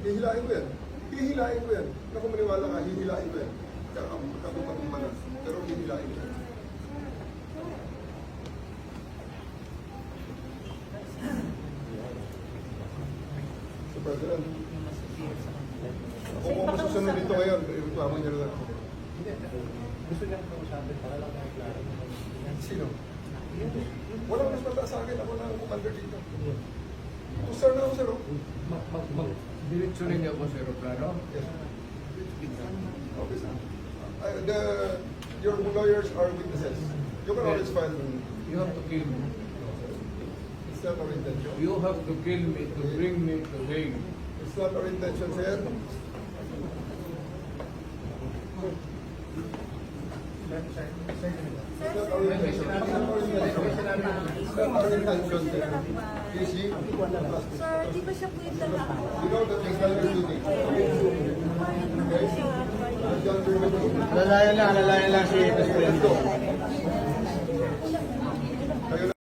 Hihilain ko yan. Hihilain ko yan. Kung maniwala ka, hihilain ko yan. Kakapag mana. Pero hihilain ko yan. So, President, kung masusunod dito ngayon, reklamo niya lang ako. Gusto niya kausapin para lang may klaro. Sino? Walang mas mataas sa akin. Ako na ang commander dito. Sir na ako, sir. Diretso rin niya ako sa aeroplano. Yes. Okay, sir. Your lawyers are witnesses. You can always file. You have to kill me. It's not our intention. You have to kill me to bring me to Hague. It's not our intention, sir. It's not our intention. It's not our intention, sir. You see? Sir, di ba siya po yung lalaki? You know that you've done your duty. Okay? You've done your duty. Alalayan lang si Presidente. Kayo